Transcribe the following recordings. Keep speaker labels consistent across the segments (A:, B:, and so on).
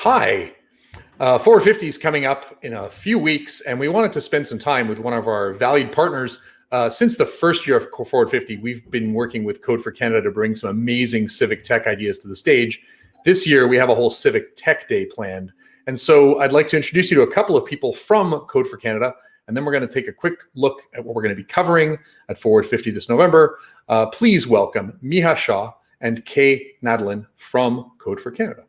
A: Hi. Forward 50 is coming up in a few weeks, and we wanted to spend some time with one of our valued partners. Since the first year of Forward 50, we've been working with Code for Canada to bring some amazing civic tech ideas to the stage. This year, we have a whole Civic Tech Day planned. And so I'd like to introduce you to a couple of people from Code for Canada, and then we're going to take a quick look at what we're going to be covering at Forward 50 this November. Please welcome Miha Shah and Kay Nadalin from Code for Canada.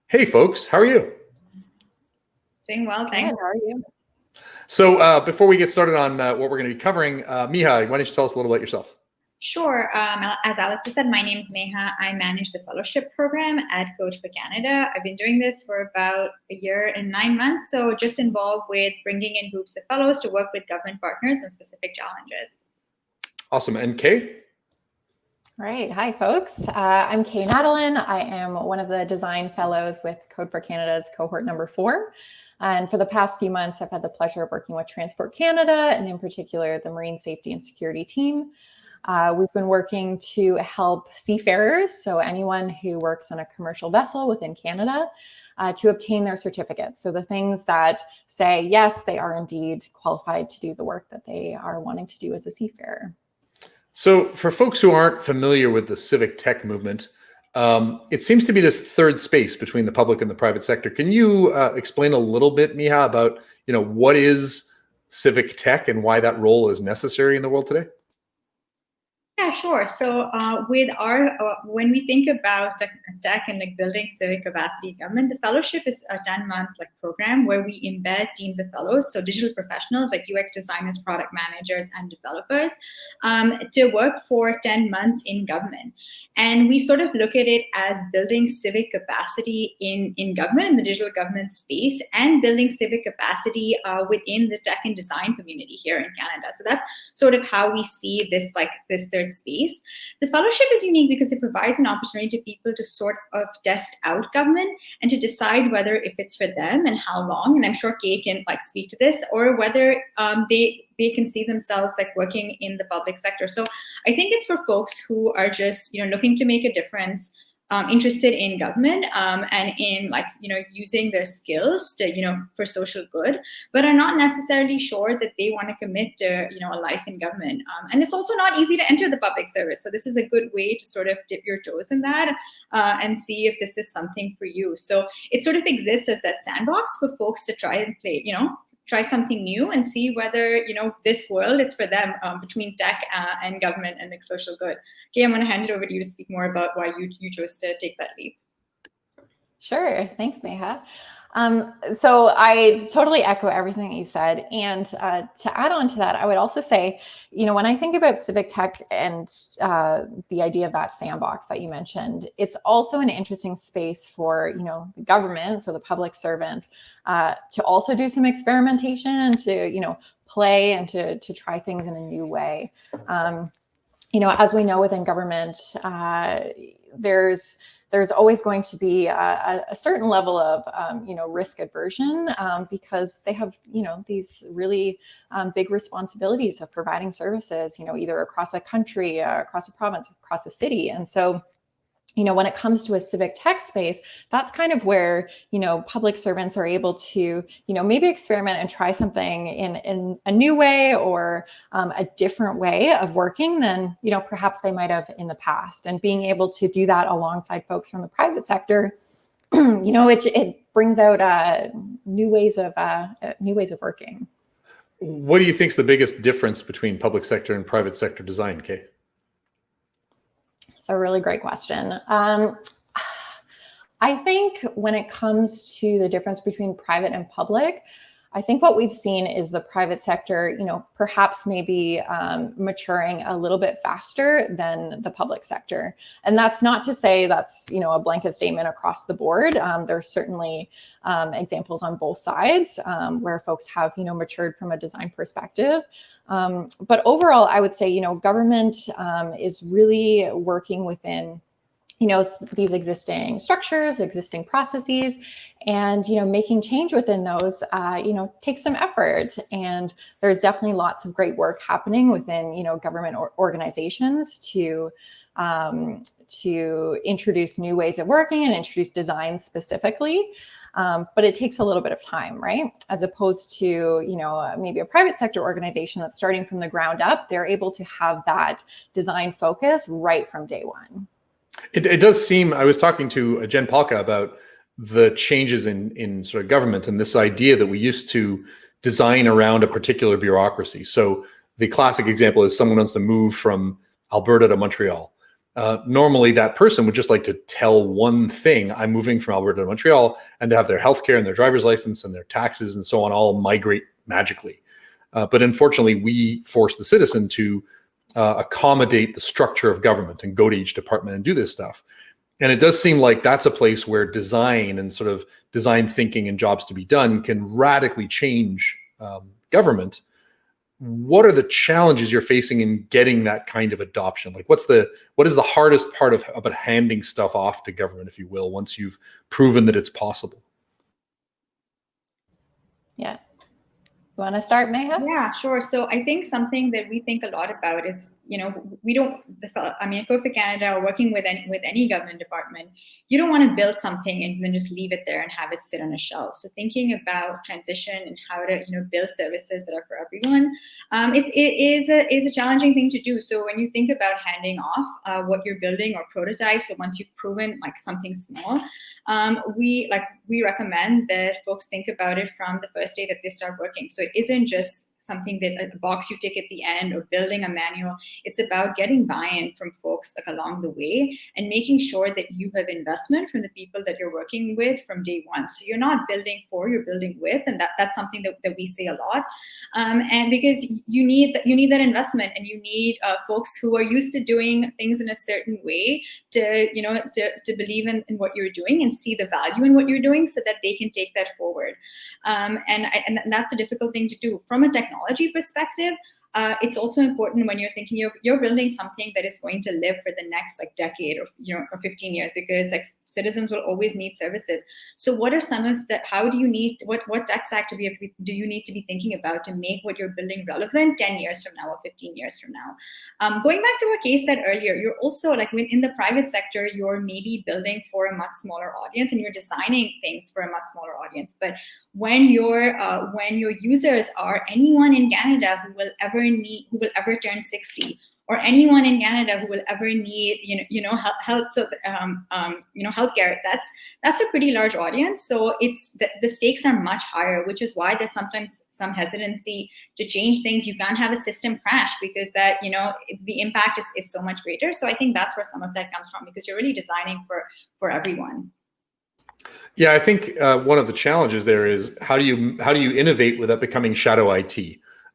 A: Hey, folks, how are you?
B: Doing well, thanks.
C: How are you?
A: So before we get started on what we're going to be covering, Miha, why don't you tell us a little about yourself?
B: Sure. As Alistair said, my name is Meha. I manage the fellowship program at Code for Canada. I've been doing this for about a year and 9 months, so just involved with bringing in groups of fellows to work with government partners on specific challenges.
A: Awesome. And Kay?
C: All right. Hi, folks. I'm Kay Nadalin. I am one of the design fellows with Code for Canada's cohort number 4. And for the past few months, I've had the pleasure of working with Transport Canada, and in particular, the Marine Safety and Security team. We've been working to help seafarers, so anyone who works on a commercial vessel within Canada, to obtain their certificates. So the things that say, yes, they are indeed qualified to do the work that they are wanting to do as a seafarer.
A: So for folks who aren't familiar with the civic tech movement, it seems to be this third space between the public and the private sector. Can you explain a little bit, Miha, about what is civic tech and why that role is necessary in the world today?
B: Yeah, sure. So with our, when we think about tech and building civic capacity government, the fellowship is a 10-month program where we embed teams of fellows, so digital professionals like UX designers, product managers, and developers, to work for 10 months in government. And we sort of look at it as building civic capacity in government, in the digital government space, and building civic capacity within the tech and design community here in Canada. So that's sort of how we see this third space. The fellowship is unique because it provides an opportunity to people to sort of test out government and to decide whether if it's for them and how long. And I'm sure Kay can speak to this, or whether they can see themselves working in the public sector. So I think it's for folks who are just looking to make a difference, interested in government, and in using their skills to for social good, but are not necessarily sure that they want to commit to a life in government. And it's also not easy to enter the public service. So this is a good way to sort of dip your toes in that and see if this is something for you. So it sort of exists as that sandbox for folks to try and play, try something new and see whether this world is for them, between tech and government and social good. Okay, I'm going to hand it over to you to speak more about why you chose to take that leap.
C: Sure, thanks, Meha. So I totally echo everything that you said. And to add on to that, I would also say, when I think about civic tech and the idea of that sandbox that you mentioned, it's also an interesting space for, the government, so the public servants, to also do some experimentation and to, play and to try things in a new way. As we know within government, there's always going to be a certain level of, risk aversion, because they have, these really big responsibilities of providing services, either across a country, across a province, across a city. And so, when it comes to a civic tech space, that's kind of where, public servants are able to, maybe experiment and try something in a new way or a different way of working than, perhaps they might have in the past. And being able to do that alongside folks from the private sector, it brings out new ways of working.
A: What do you think is the biggest difference between public sector and private sector design, Kay?
C: It's a really great question. I think when it comes to the difference between private and public, I think what we've seen is the private sector, perhaps maybe maturing a little bit faster than the public sector. And that's not to say that's, a blanket statement across the board. There's certainly examples on both sides where folks have, matured from a design perspective. But overall, I would say, government is really working within these existing structures, existing processes, and, making change within those, takes some effort. And there's definitely lots of great work happening within, government organizations to introduce new ways of working and introduce design specifically. But it takes a little bit of time, right? As opposed to, maybe a private sector organization that's starting from the ground up, they're able to have that design focus right from day one.
A: It does seem, I was talking to Jen Palka about the changes in sort of government and this idea that we used to design around a particular bureaucracy. So the classic example is someone wants to move from Alberta to Montreal. Normally that person would just like to tell one thing, I'm moving from Alberta to Montreal, and to have their healthcare and their driver's license and their taxes and so on all migrate magically. But unfortunately, we force the citizen to accommodate the structure of government and go to each department and do this stuff. And it does seem like that's a place where design and sort of design thinking and jobs to be done can radically change government. What are the challenges you're facing in getting that kind of adoption? Like, what is the hardest part about handing stuff off to government, if you will, once you've proven that it's possible?
C: Yeah. You want to start, Meha?
B: Yeah, sure. So I think something that we think a lot about is, we don't, at Code for Canada, or working with any government department, you don't want to build something and then just leave it there and have it sit on a shelf. So thinking about transition and how to, build services that are for everyone, is a challenging thing to do. So when you think about handing off what you're building or prototypes, so once you've proven like something small, we recommend that folks think about it from the first day that they start working. So it isn't just something that a box you tick at the end or building a manual. It's about getting buy-in from folks like along the way and making sure that you have investment from the people that you're working with from day one. So you're not building for, you're building with, and that's something that we say a lot. And because you need that investment, and you need folks who are used to doing things in a certain way to believe in what you're doing and see the value in what you're doing, so that they can take that forward. And that's a difficult thing to do from a technology perspective. It's also important when you're thinking you're building something that is going to live for the next decade or 15 years, because citizens will always need services. So what are some of the, how do you need, what tech stack do you need to be thinking about to make what you're building relevant 10 years from now or 15 years from now? Going back to what Kay said earlier, you're also in the private sector, you're maybe building for a much smaller audience and you're designing things for a much smaller audience. But when your users are anyone in Canada who will ever turn 60, or anyone in Canada who will ever need, healthcare, that's a pretty large audience. So the stakes are much higher, which is why there's sometimes some hesitancy to change things. You can't have a system crash because the impact is so much greater. So I think that's where some of that comes from, because you're really designing for everyone.
A: Yeah, I think one of the challenges there is how do you innovate without becoming shadow IT?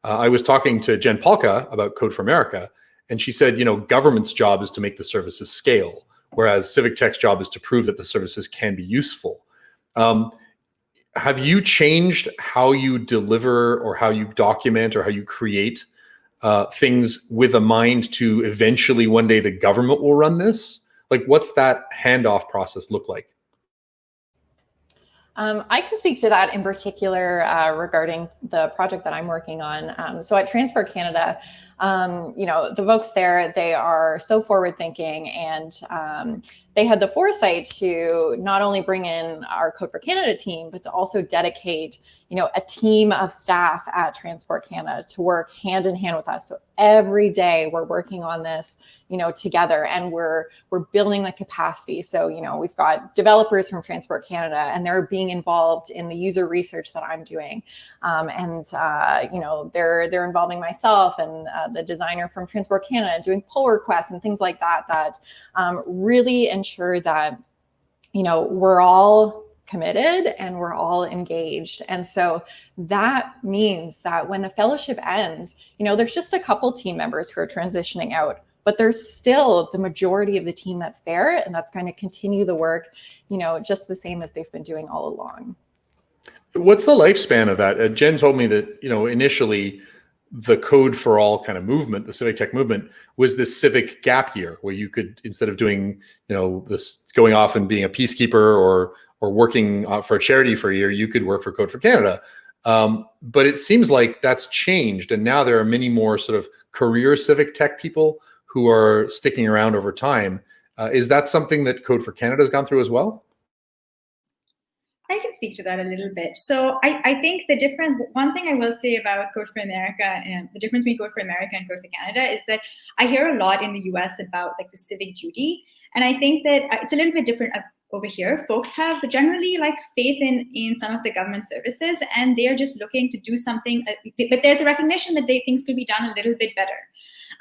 A: I was talking to Jen Palka about Code for America, and she said, government's job is to make the services scale, whereas Civic Tech's job is to prove that the services can be useful. Have you changed how you deliver or how you document or how you create things with a mind to eventually one day the government will run this? Like, what's that handoff process look like?
C: I can speak to that in particular regarding the project that I'm working on. So at Transport Canada, the folks there, they are so forward thinking, and they had the foresight to not only bring in our Code for Canada team, but to also dedicate a team of staff at Transport Canada to work hand in hand with us. So every day we're working on this, together, and we're building the capacity. So, we've got developers from Transport Canada, and they're being involved in the user research that I'm doing. They're involving myself and the designer from Transport Canada doing pull requests and things like that really ensure that, we're all committed and we're all engaged. And so that means that when the fellowship ends, there's just a couple team members who are transitioning out, but there's still the majority of the team that's there, and that's going to continue the work, just the same as they've been doing all along.
A: What's the lifespan of that? Jen told me that, initially the Code for All kind of movement, the civic tech movement, was this civic gap year where you could, instead of doing, this going off and being a peacekeeper or working for a charity for a year, you could work for Code for Canada. But it seems like that's changed, and now there are many more sort of career civic tech people who are sticking around over time. Is that something that Code for Canada has gone through as well?
B: I can speak to that a little bit. So I think one thing I will say about Code for America and the difference between Code for America and Code for Canada is that I hear a lot in the US about like the civic duty. And I think that it's a little bit different over here. Folks have generally like faith in some of the government services, and they're just looking to do something, but there's a recognition that things could be done a little bit better.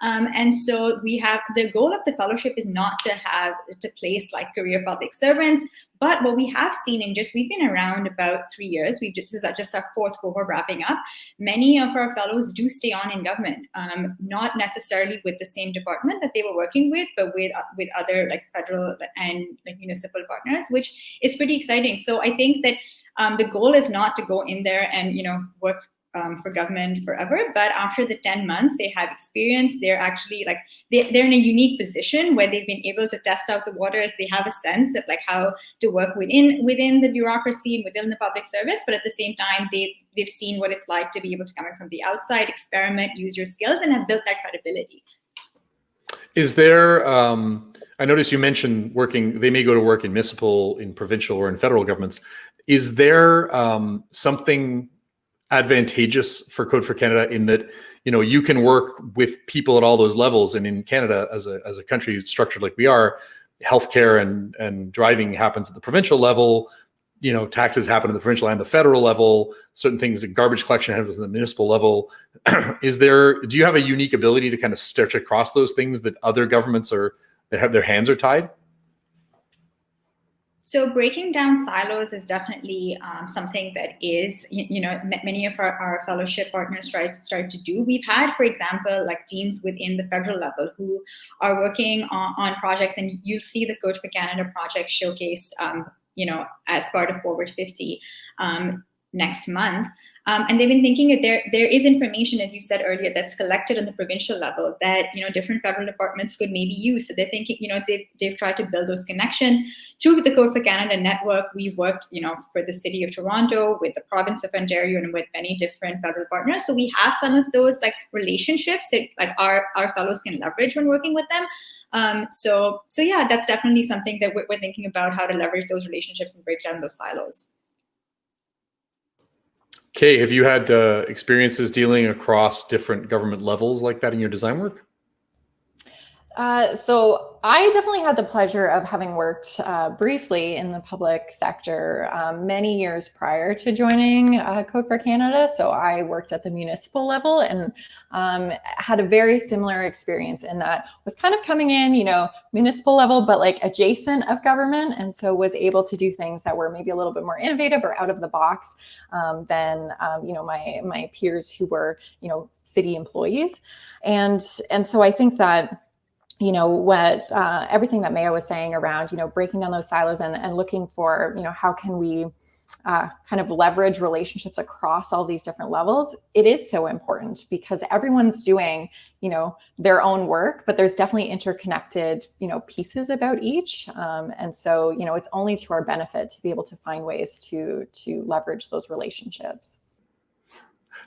B: And so we have, the goal of the fellowship is not to place like career public servants, but what we have seen we've been around about 3 years. This is just our fourth cohort wrapping up. Many of our fellows do stay on in government, not necessarily with the same department that they were working with, but with other like federal and like municipal partners, which is pretty exciting. So I think that the goal is not to go in there and work for government forever, but after the 10 months they have experience, they're actually like they're in a unique position where they've been able to test out the waters. They have a sense of like how to work within the bureaucracy, within the public service, but at the same time they've seen what it's like to be able to come in from the outside, experiment, use your skills, and have built that credibility.
A: Is there I noticed you mentioned they may go to work in municipal, in provincial, or in federal governments. Is there something advantageous for Code for Canada in that you can work with people at all those levels, and in Canada as a country structured like we are, healthcare and driving happens at the provincial level, taxes happen at the provincial and the federal level, certain things like garbage collection happens at the municipal level. Do you have a unique ability to kind of stretch across those things that other governments that have their hands are tied?
B: So breaking down silos is definitely something that is, many of our fellowship partners start to do. We've had, for example, like teams within the federal level who are working on projects, and you'll see the Code for Canada project showcased, as part of Forward 50 next month. And they've been thinking that there is information, as you said earlier, that's collected on the provincial level that different federal departments could maybe use. So they're thinking, they've tried to build those connections through the Code for Canada network. We've worked, for the city of Toronto, with the province of Ontario, and with many different federal partners. So we have some of those like relationships that like our fellows can leverage when working with them. So yeah, that's definitely something that we're thinking about, how to leverage those relationships and break down those silos.
A: Kay, have you had experiences dealing across different government levels like that in your design work?
C: So I definitely had the pleasure of having worked briefly in the public sector many years prior to joining Code for Canada. So I worked at the municipal level and had a very similar experience in that was kind of coming in, municipal level, but like adjacent of government. And so was able to do things that were maybe a little bit more innovative or out of the box than, my peers who were, city employees. And so I think that what everything that Maya was saying around, breaking down those silos and looking for, how can we kind of leverage relationships across all these different levels. It is so important because everyone's doing, their own work, but there's definitely interconnected, pieces about each. And so, it's only to our benefit to be able to find ways to leverage those relationships.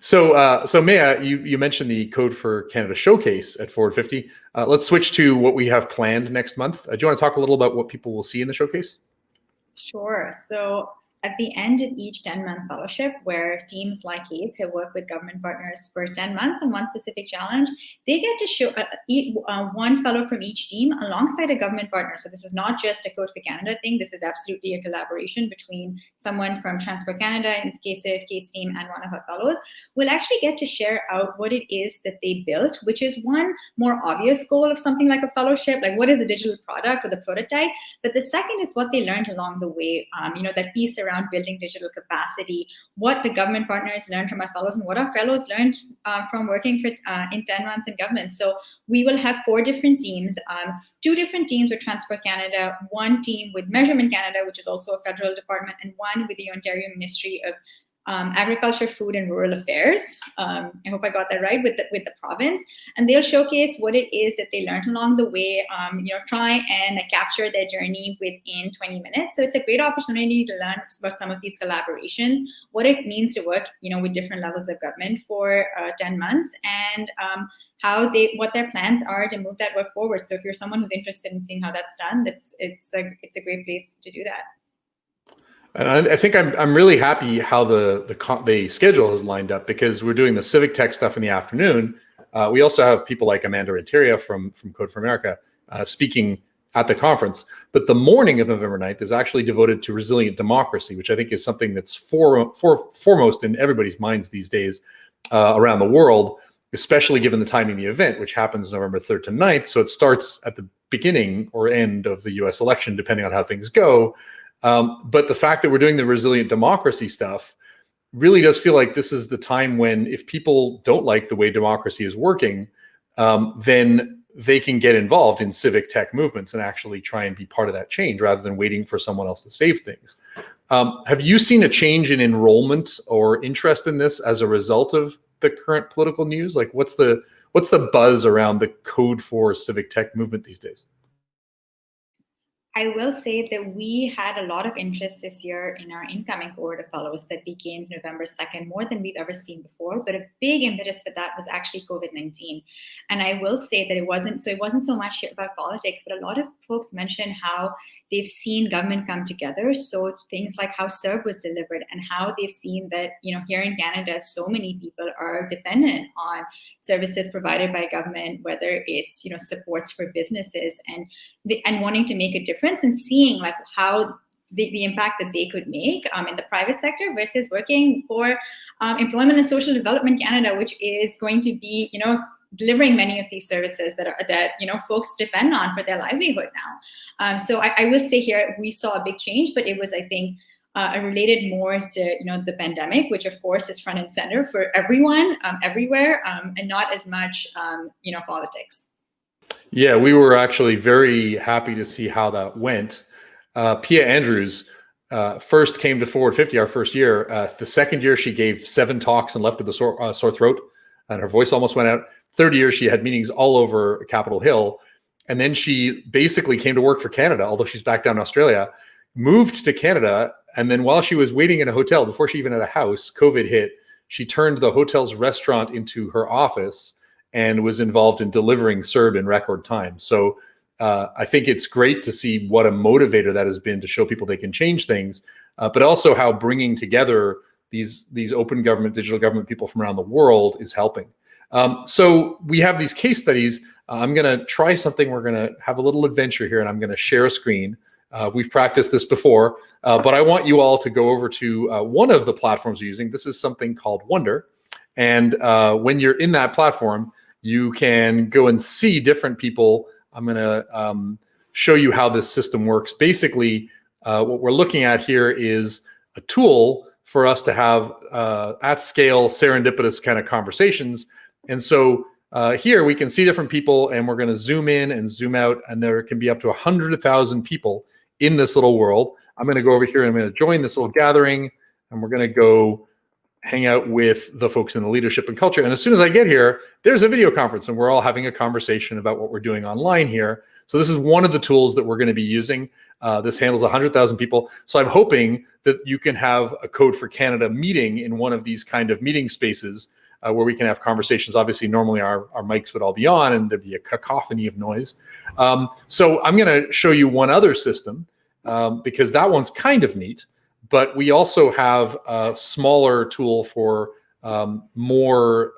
A: So Maya, you mentioned the Code for Canada showcase at Forward 50. Let's switch to what we have planned next month. Do you want to talk a little about what people will see in the showcase?
B: Sure. So at the end of each 10-month fellowship, where teams like ACE have worked with government partners for 10 months on one specific challenge, they get to show one fellow from each team alongside a government partner. So this is not just a Code for Canada thing. This is absolutely a collaboration between someone from Transport Canada, in the case of Case team, and one of our fellows. We'll actually get to share out what it is that they built, which is one more obvious goal of something like a fellowship, like what is the digital product or the prototype. But the second is what they learned along the way, that piece around building digital capacity, what the government partners learned from our fellows, and what our fellows learned from working in 10 months in government. So we will have 4 different teams, 2 different teams with Transport Canada, 1 team with Measurement Canada, which is also a federal department, and 1 with the Ontario Ministry of agriculture, food, and rural affairs. I hope I got that right, with the province. And they'll showcase what it is that they learned along the way, try and capture their journey within 20 minutes. So it's a great opportunity to learn about some of these collaborations, what it means to work, with different levels of government for 10 months, and what their plans are to move that work forward. So if you're someone who's interested in seeing how that's done, it's a great place to do that.
A: And I think I'm really happy how the schedule has lined up, because we're doing the civic tech stuff in the afternoon. We also have people like Amanda Renteria from Code for America speaking at the conference. But the morning of November 9th is actually devoted to resilient democracy, which I think is something that's foremost in everybody's minds these days around the world, especially given the timing of the event, which happens November 3rd to 9th. So it starts at the beginning or end of the US election, depending on how things go. But the fact that we're doing the resilient democracy stuff really does feel like this is the time when, if people don't like the way democracy is working, then they can get involved in civic tech movements and actually try and be part of that change rather than waiting for someone else to save things. Have you seen a change in enrollment or interest in this as a result of the current political news? Like, what's the buzz around the Code for Civic Tech movement these days?
B: I will say that we had a lot of interest this year in our incoming cohort of fellows that begins November 2nd, more than we've ever seen before. But a big impetus for that was actually COVID-19. And I will say that it wasn't so much about politics, but a lot of folks mentioned how they've seen government come together. So things like how CERB was delivered, and how they've seen that, here in Canada, so many people are dependent on services provided by government, whether it's, supports for businesses and wanting to make a difference, and seeing like how the impact that they could make in the private sector versus working for Employment and Social Development Canada, which is going to be, delivering many of these services that folks depend on for their livelihood now. So I will say here we saw a big change, but it was, I think, related more to the pandemic, which of course is front and center for everyone everywhere, and not as much politics.
A: Yeah, we were actually very happy to see how that went. Pia Andrews first came to Forward 50 our first year. The second year, she gave 7 talks and left with a sore throat, and her voice almost went out. Third year, she had meetings all over Capitol Hill. And then she basically came to work for Canada, although she's back down in Australia, moved to Canada. And then while she was waiting in a hotel, before she even had a house, COVID hit. She turned the hotel's restaurant into her office and was involved in delivering CERB in record time. So I think it's great to see what a motivator that has been to show people they can change things, but also how bringing together these open government, digital government people from around the world is helping. So we have these case studies. I'm going to try something. We're going to have a little adventure here, and I'm going to share a screen. We've practiced this before, but I want you all to go over to one of the platforms we're using. This is something called Wonder. And when you're in that platform, you can go and see different people. I'm going to show you how this system works. Basically, what we're looking at here is a tool for us to have at scale, serendipitous kind of conversations. And so here we can see different people, and we're going to zoom in and zoom out, and there can be up to 100,000 people in this little world. I'm going to go over here and I'm going to join this little gathering, and we're going to go hang out with the folks in the leadership and culture. And as soon as I get here, there's a video conference, and we're all having a conversation about what we're doing online here. So this is one of the tools that we're going to be using. This handles 100,000 people. So I'm hoping that you can have a Code for Canada meeting in one of these kind of meeting spaces where we can have conversations. Obviously, normally our mics would all be on, and there'd be a cacophony of noise. So I'm going to show you one other system because that one's kind of neat. But we also have a smaller tool for more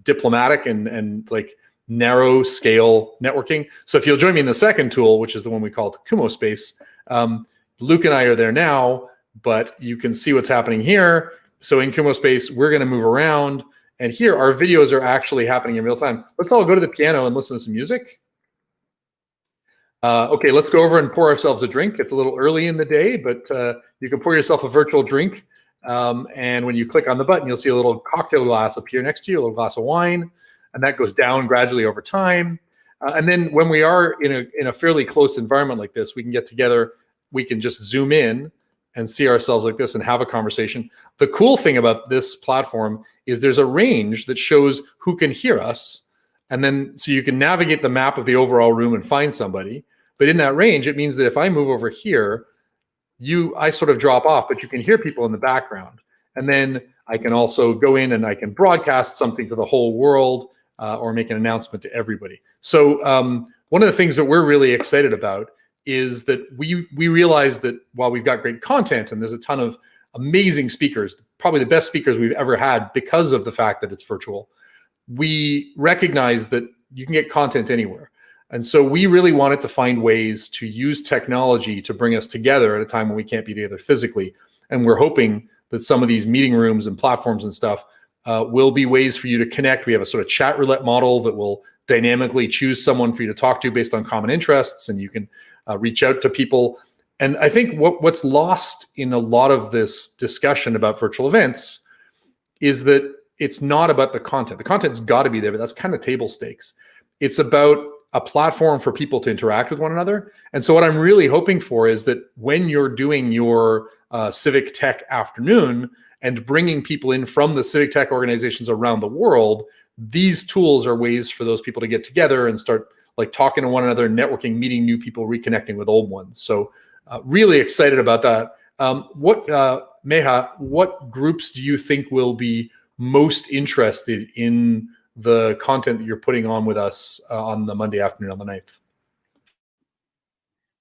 A: diplomatic and like narrow scale networking. So if you'll join me in the second tool, which is the one we call Kumo Space, Luke and I are there now, but you can see what's happening here. So in Kumo Space, we're going to move around. And here our videos are actually happening in real time. Let's all go to the piano and listen to some music. Okay, let's go over and pour ourselves a drink. It's a little early in the day, but you can pour yourself a virtual drink. And when you click on the button, you'll see a little cocktail glass appear next to you, a little glass of wine, and that goes down gradually over time. And then when we are in a fairly close environment like this, we can get together, we can just zoom in and see ourselves like this and have a conversation. The cool thing about this platform is there's a range that shows who can hear us. And then so you can navigate the map of the overall room and find somebody. But in that range, it means that if I move over here, I sort of drop off, but you can hear people in the background. And then I can also go in and I can broadcast something to the whole world or make an announcement to everybody. So one of the things that we're really excited about is that we realize that while we've got great content and there's a ton of amazing speakers, probably the best speakers we've ever had because of the fact that it's virtual, we recognize that you can get content anywhere. And so we really wanted to find ways to use technology to bring us together at a time when we can't be together physically. And we're hoping that some of these meeting rooms and platforms and stuff will be ways for you to connect. We have a sort of chat roulette model that will dynamically choose someone for you to talk to based on common interests, and you can reach out to people. And I think what's lost in a lot of this discussion about virtual events is that it's not about the content. The content's got to be there, but that's kind of table stakes. It's about a platform for people to interact with one another. And so what I'm really hoping for is that when you're doing your Civic Tech afternoon and bringing people in from the Civic Tech organizations around the world, these tools are ways for those people to get together and start like talking to one another, networking, meeting new people, reconnecting with old ones. So really excited about that. Meha, what groups do you think will be most interested in the content that you're putting on with us on the Monday afternoon on the 9th?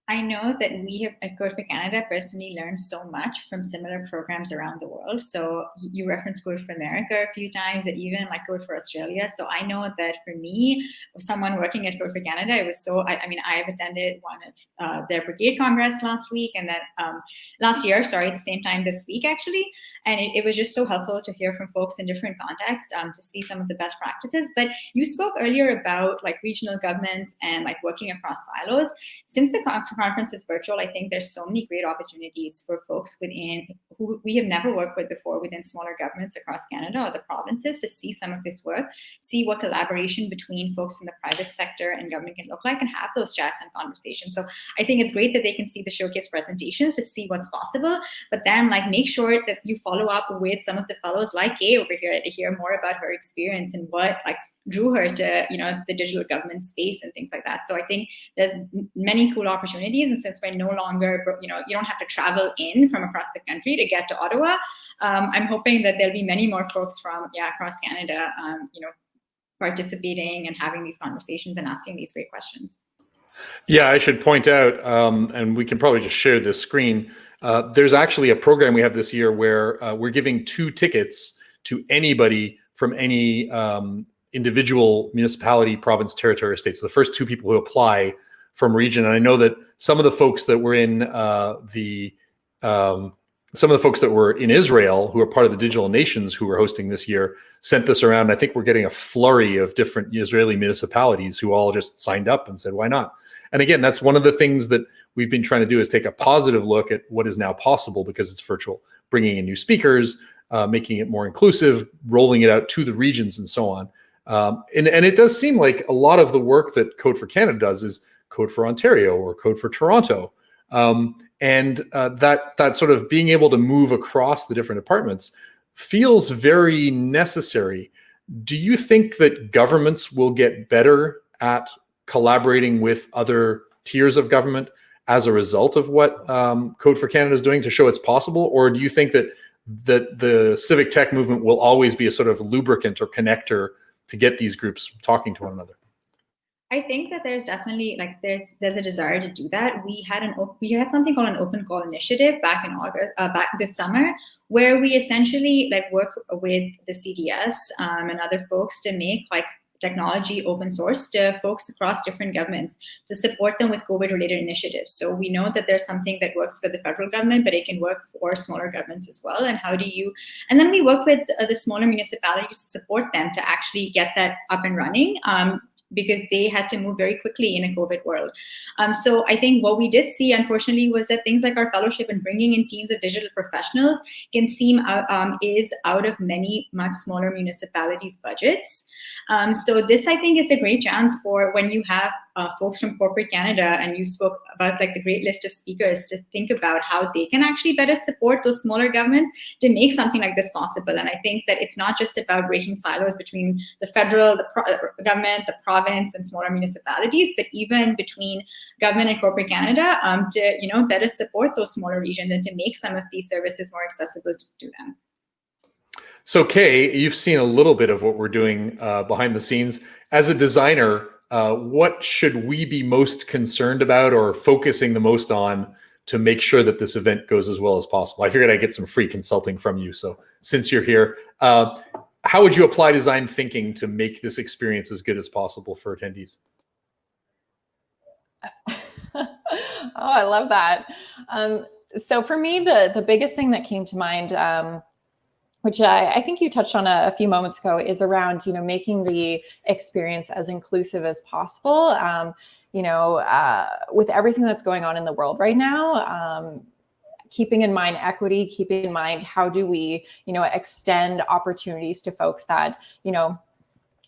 B: I know that we have at Code for Canada personally learned so much from similar programs around the world. So you referenced Code for America a few times, and even like Code for Australia. So I know that for me, someone working at Code for Canada, it was so, I mean, I've attended one of their Brigade Congress last week, and then last year, sorry, at the same time this week actually. And it was just so helpful to hear from folks in different contexts to see some of the best practices. But you spoke earlier about like regional governments and like working across silos. Since the conference is virtual, I think there's so many great opportunities for folks within who we have never worked with before within smaller governments across Canada or the provinces to see some of this work, see what collaboration between folks in the private sector and government can look like, and have those chats and conversations. So I think it's great that they can see the showcase presentations to see what's possible, but then like make sure that you follow up with some of the fellows like Kay over here to hear more about her experience and what like drew her to, you know, the digital government space and things like that. So I think there's many cool opportunities. And since we're no longer, you know, you don't have to travel in from across the country to get to Ottawa, I'm hoping that there'll be many more folks from across Canada, you know, participating and having these conversations and asking these great questions.
A: Yeah, I should point out, and we can probably just share this screen. There's actually a program we have this year where we're giving 2 tickets to anybody from any individual municipality, province, territory, or state. So the first 2 people who apply from region. And I know that some of the folks that were in some of the folks that were in Israel, who are part of the Digital Nations who we're hosting this year, sent this around. I think we're getting a flurry of different Israeli municipalities who all just signed up and said, why not? And again, that's one of the things that we've been trying to do, is take a positive look at what is now possible because it's virtual, bringing in new speakers, making it more inclusive, rolling it out to the regions and so on. And it does seem like a lot of the work that Code for Canada does is Code for Ontario or Code for Toronto. And that sort of being able to move across the different departments feels very necessary. Do you think that governments will get better at collaborating with other tiers of government as a result of what Code for Canada is doing to show it's possible? Or do you think that the civic tech movement will always be a sort of lubricant or connector to get these groups talking to one another?
B: I think that there's definitely there's a desire to do that. We had something called an open call initiative back in August, back this summer, where we essentially work with the CDS and other folks to make technology open source to folks across different governments to support them with COVID-related initiatives. So we know that there's something that works for the federal government, but it can work for smaller governments as well. And and then we work with the smaller municipalities to support them to actually get that up and running. Because they had to move very quickly in a COVID world. So I think what we did see, unfortunately, was that things like our fellowship and bringing in teams of digital professionals can seem is out of many much smaller municipalities' budgets. So this, I think, is a great chance for when you have folks from corporate Canada, and you spoke about like the great list of speakers, to think about how they can actually better support those smaller governments to make something like this possible. And I think that it's not just about breaking silos between the federal, government, the province, and smaller municipalities, but even between government and corporate Canada, to better support those smaller regions and to make some of these services more accessible to them.
A: So Kay, you've seen a little bit of what we're doing behind the scenes. As a designer, what should we be most concerned about or focusing the most on to make sure that this event goes as well as possible? I figured I'd get some free consulting from you. So since you're here, how would you apply design thinking to make this experience as good as possible for attendees?
C: Oh, I love that. So for me, the biggest thing that came to mind, which I think you touched on a few moments ago, is around, making the experience as inclusive as possible. With everything that's going on in the world right now, keeping in mind equity, keeping in mind how do we, extend opportunities to folks that,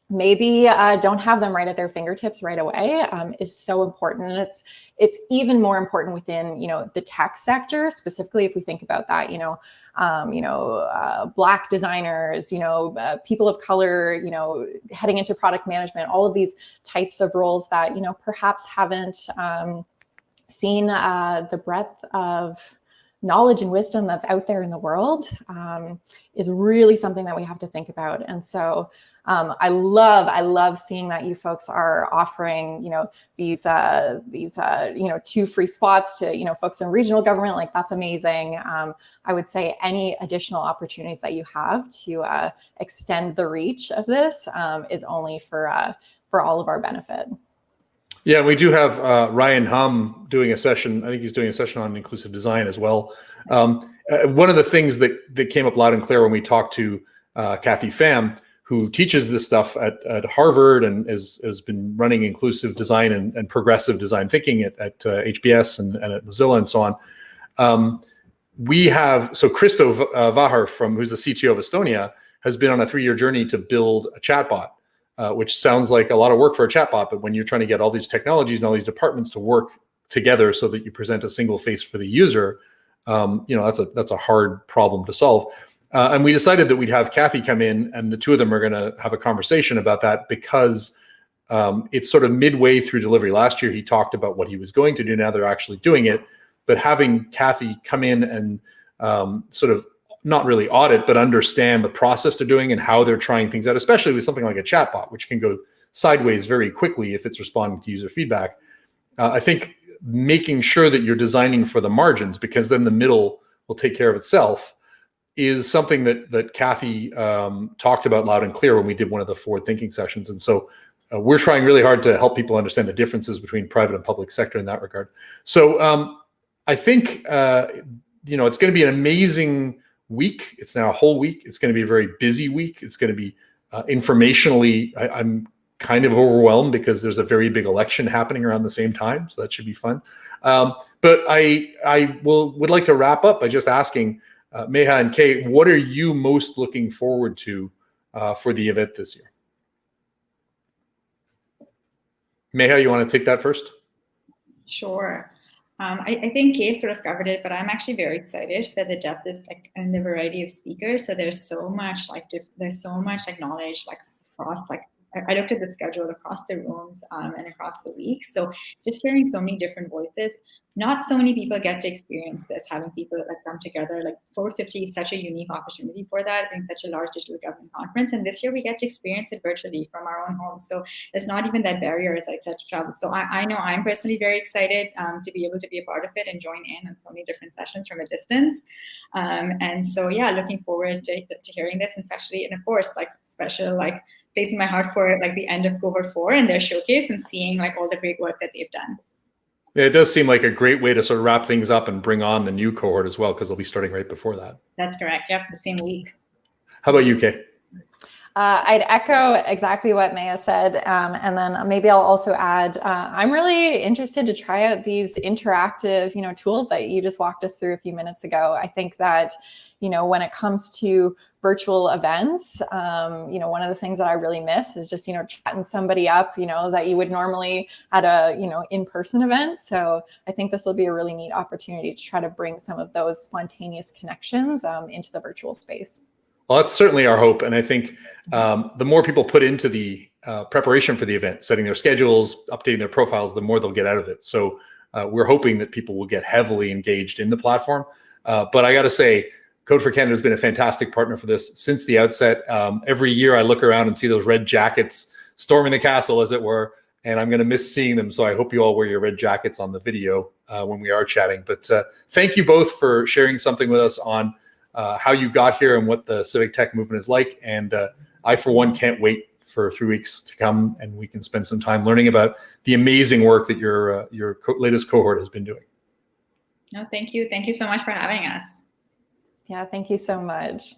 C: maybe don't have them right at their fingertips right away, is so important. And it's even more important within, the tech sector, specifically if we think about that, Black designers, people of color, heading into product management, all of these types of roles that, perhaps haven't seen the breadth of knowledge and wisdom that's out there in the world, is really something that we have to think about. And so I love seeing that you folks are offering, these 2 free spots to, folks in regional government. Like, that's amazing. I would say any additional opportunities that you have to extend the reach of this is only for all of our benefit.
A: Yeah, we do have Ryan Hum doing a session. I think he's doing a session on inclusive design as well. One of the things that came up loud and clear when we talked to Kathy Pham, who teaches this stuff at Harvard and has been running inclusive design and progressive design thinking at HBS and at Mozilla and so on. So Christo Vahar, who's the CTO of Estonia, has been on a 3-year journey to build a chatbot, which sounds like a lot of work for a chatbot, but when you're trying to get all these technologies and all these departments to work together so that you present a single face for the user, that's a hard problem to solve. And we decided that we'd have Kathy come in, and the two of them are going to have a conversation about that, because it's sort of midway through delivery. Last year, he talked about what he was going to do. Now they're actually doing it. But having Kathy come in and sort of not really audit, but understand the process they're doing and how they're trying things out, especially with something like a chatbot, which can go sideways very quickly if it's responding to user feedback. I think making sure that you're designing for the margins, because then the middle will take care of itself, is something that Kathy talked about loud and clear when we did one of the forward thinking sessions. And so we're trying really hard to help people understand the differences between private and public sector in that regard. So I think, it's going to be an amazing week. It's now a whole week. It's going to be a very busy week. It's going to be informationally, I'm kind of overwhelmed because there's a very big election happening around the same time. So that should be fun. But I would like to wrap up by just asking, Meha and Kate, what are you most looking forward to for the event this year? Meha, you want to take that first?
B: Sure. I think Kay sort of covered it, but I'm actually very excited for the depth of and the variety of speakers. So there's so much knowledge across I looked at the schedule across the rooms and across the week. So just hearing so many different voices. Not so many people get to experience this, having people come together. Like Forward 50 is such a unique opportunity for that, being such a large digital government conference. And this year we get to experience it virtually from our own homes. So there's not even that barrier, as I said, to travel. So I know I'm personally very excited to be able to be a part of it and join in on so many different sessions from a distance. And so, yeah, looking forward to hearing this. And especially, and of course, special, placing my heart for the end of cohort 4 and their showcase and seeing all the great work that they've done.
A: Yeah, it does seem like a great way to sort of wrap things up and bring on the new cohort as well, because they'll be starting right before that.
B: That's correct. Yep, the same week.
A: How about you, Kay?
C: I'd echo exactly what Maya said, and then maybe I'll also add, I'm really interested to try out these interactive, tools that you just walked us through a few minutes ago. I think that, when it comes to virtual events, one of the things that I really miss is just, chatting somebody up, that you would normally at a, in-person event. So I think this will be a really neat opportunity to try to bring some of those spontaneous connections into the virtual space.
A: Well, that's certainly our hope. And I think the more people put into the preparation for the event, setting their schedules, updating their profiles, the more they'll get out of it. So we're hoping that people will get heavily engaged in the platform. But I got to say, Code for Canada has been a fantastic partner for this since the outset. Every year I look around and see those red jackets storming the castle, as it were, and I'm going to miss seeing them. So I hope you all wear your red jackets on the video when we are chatting. But thank you both for sharing something with us on how you got here and what the civic tech movement is like. And I, for one, can't wait for 3 weeks to come and we can spend some time learning about the amazing work that your latest cohort has been doing.
B: No, thank you. Thank you so much for having us.
C: Yeah, thank you so much.